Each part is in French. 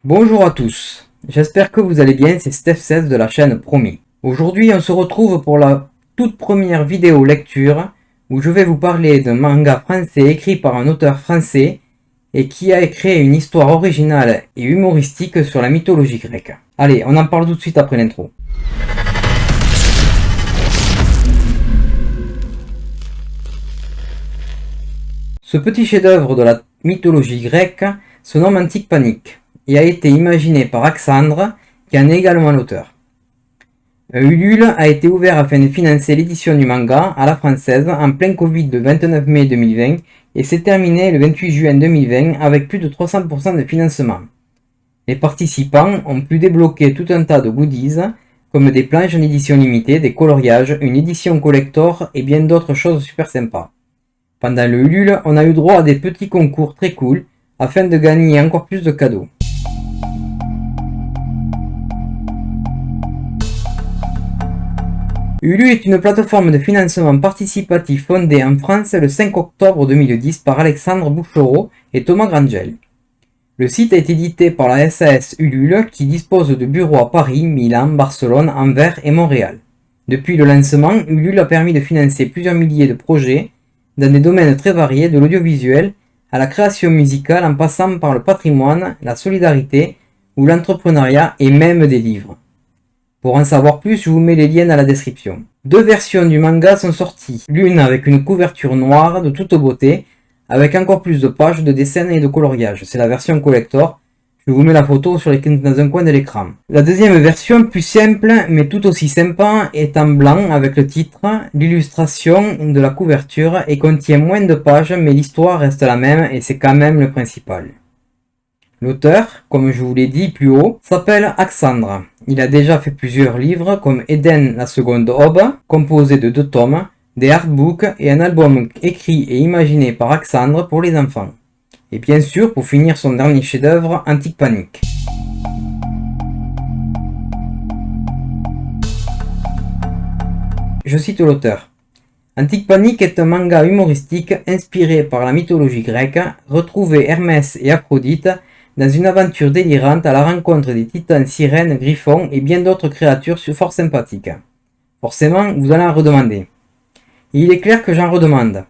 Bonjour à tous, j'espère que vous allez bien, c'est Steph16 de la chaîne Promis. Aujourd'hui on se retrouve pour la toute première vidéo lecture où je vais vous parler d'un manga français écrit par un auteur français et qui a créé une histoire originale et humoristique sur la mythologie grecque. Allez, on en parle tout de suite après l'intro. Ce petit chef-d'œuvre de la mythologie grecque se nomme Antique Panique et a été imaginé par Alexandre, qui en est également l'auteur. Ulule a été ouvert afin de financer l'édition du manga à la française en plein Covid le 29 mai 2020 et s'est terminé le 28 juin 2020 avec plus de 300% de financement. Les participants ont pu débloquer tout un tas de goodies comme des planches en édition limitée, des coloriages, une édition collector et bien d'autres choses super sympas. Pendant le Ulule, on a eu droit à des petits concours très cool afin de gagner encore plus de cadeaux. Ulule est une plateforme de financement participatif fondée en France le 5 octobre 2010 par Alexandre Bouchereau et Thomas Grangel. Le site a été édité par la SAS Ulule qui dispose de bureaux à Paris, Milan, Barcelone, Anvers et Montréal. Depuis le lancement, Ulule a permis de financer plusieurs milliers de projets dans des domaines très variés, de l'audiovisuel à la création musicale en passant par le patrimoine, la solidarité ou l'entrepreneuriat et même des livres. Pour en savoir plus, je vous mets les liens dans la description. Deux versions du manga sont sorties, l'une avec une couverture noire de toute beauté, avec encore plus de pages de dessins et de coloriage. C'est la version collector. Je vous mets la photo dans un coin de l'écran. La deuxième version, plus simple mais tout aussi sympa, est en blanc avec le titre, l'illustration de la couverture et contient moins de pages mais l'histoire reste la même et c'est quand même le principal. L'auteur, comme je vous l'ai dit plus haut, s'appelle Alexandre. Il a déjà fait plusieurs livres comme Eden la seconde aube, composé de 2 tomes, des artbooks et un album écrit et imaginé par Alexandre pour les enfants. Et bien sûr, pour finir son dernier chef-d'œuvre, Antique Panique. Je cite l'auteur. Antique Panique est un manga humoristique inspiré par la mythologie grecque, retrouver Hermès et Aphrodite dans une aventure délirante à la rencontre des titans, sirènes, griffons et bien d'autres créatures fort sympathiques. Forcément, vous allez en redemander. Et il est clair que j'en redemande,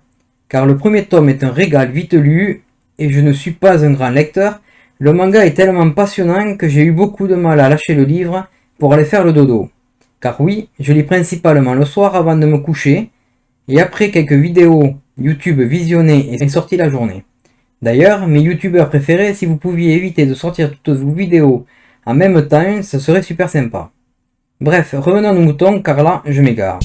car le premier tome est un régal vite lu et je ne suis pas un grand lecteur, le manga est tellement passionnant que j'ai eu beaucoup de mal à lâcher le livre pour aller faire le dodo. Car oui, je lis principalement le soir avant de me coucher, et après quelques vidéos YouTube visionnées et sorties la journée. D'ailleurs, mes youtubeurs préférés, si vous pouviez éviter de sortir toutes vos vidéos en même temps, ce serait super sympa. Bref, revenons aux moutons car là, je m'égare.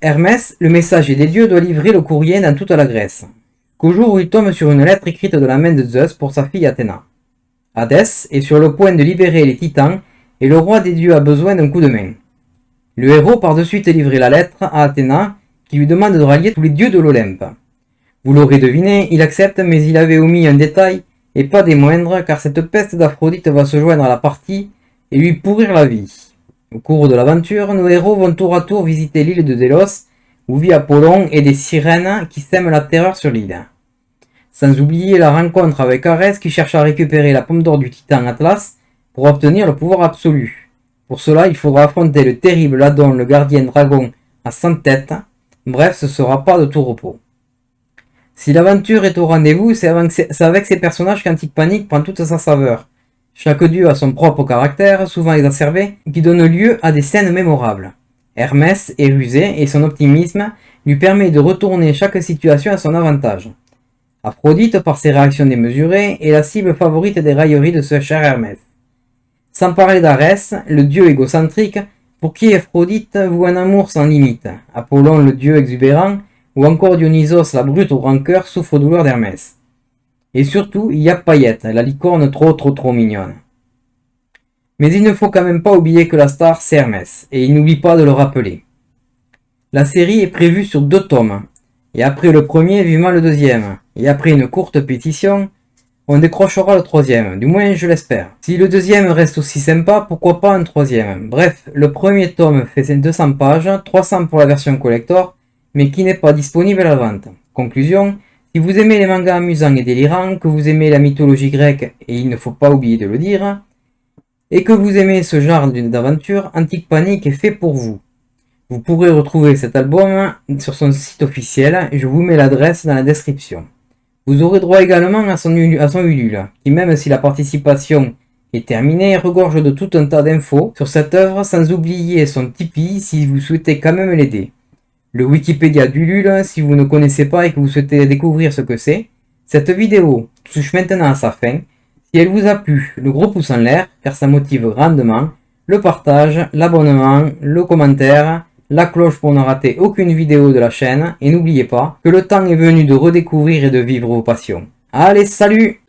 Hermès, le messager des dieux, doit livrer le courrier dans toute la Grèce, qu'au jour où il tombe sur une lettre écrite de la main de Zeus pour sa fille Athéna. Hadès est sur le point de libérer les titans et le roi des dieux a besoin d'un coup de main. Le héros part de suite livrer la lettre à Athéna qui lui demande de rallier tous les dieux de l'Olympe. Vous l'aurez deviné, il accepte mais il avait omis un détail et pas des moindres car cette peste d'Aphrodite va se joindre à la partie et lui pourrir la vie. Au cours de l'aventure, nos héros vont tour à tour visiter l'île de Délos, où vit Apollon et des sirènes qui sèment la terreur sur l'île. Sans oublier la rencontre avec Arès qui cherche à récupérer la pomme d'or du titan Atlas pour obtenir le pouvoir absolu. Pour cela, il faudra affronter le terrible Ladon, le gardien dragon à 100 têtes. Bref, ce sera pas de tout repos. Si l'aventure est au rendez-vous, c'est avec ces personnages qu'Antique Panique prend toute sa saveur. Chaque dieu a son propre caractère, souvent exacerbé, qui donne lieu à des scènes mémorables. Hermès est rusé et son optimisme lui permet de retourner chaque situation à son avantage. Aphrodite, par ses réactions démesurées, est la cible favorite des railleries de ce cher Hermès. Sans parler d'Arès, le dieu égocentrique, pour qui Aphrodite voue un amour sans limite. Apollon, le dieu exubérant, ou encore Dionysos, la brute au grand cœur, souffre-douleur d'Hermès. Et surtout, il y a Paillette, la licorne trop mignonne. Mais il ne faut quand même pas oublier que la star c'est Hermès, et il n'oublie pas de le rappeler. La série est prévue sur 2 tomes, et après le premier, vivement le deuxième, et après une courte pétition, on décrochera le 3e, du moins je l'espère. Si le deuxième reste aussi sympa, pourquoi pas un 3e. Bref, le premier tome fait 200 pages, 300 pour la version collector, mais qui n'est pas disponible à la vente. Conclusion, Si vous aimez les mangas amusants et délirants, que vous aimez la mythologie grecque, et il ne faut pas oublier de le dire, et que vous aimez ce genre d'aventure, Antique Panic est fait pour vous. Vous pourrez retrouver cet album sur son site officiel et je vous mets l'adresse dans la description. Vous aurez droit également à son Ulule, qui même si la participation est terminée, regorge de tout un tas d'infos sur cette œuvre, sans oublier son Tipeee si vous souhaitez quand même l'aider. Le Wikipédia d'Ulule si vous ne connaissez pas et que vous souhaitez découvrir ce que c'est. Cette vidéo touche maintenant à sa fin. Si elle vous a plu, le gros pouce en l'air, car ça motive grandement, le partage, l'abonnement, le commentaire, la cloche pour ne rater aucune vidéo de la chaîne, et n'oubliez pas que le temps est venu de redécouvrir et de vivre vos passions. Allez, salut!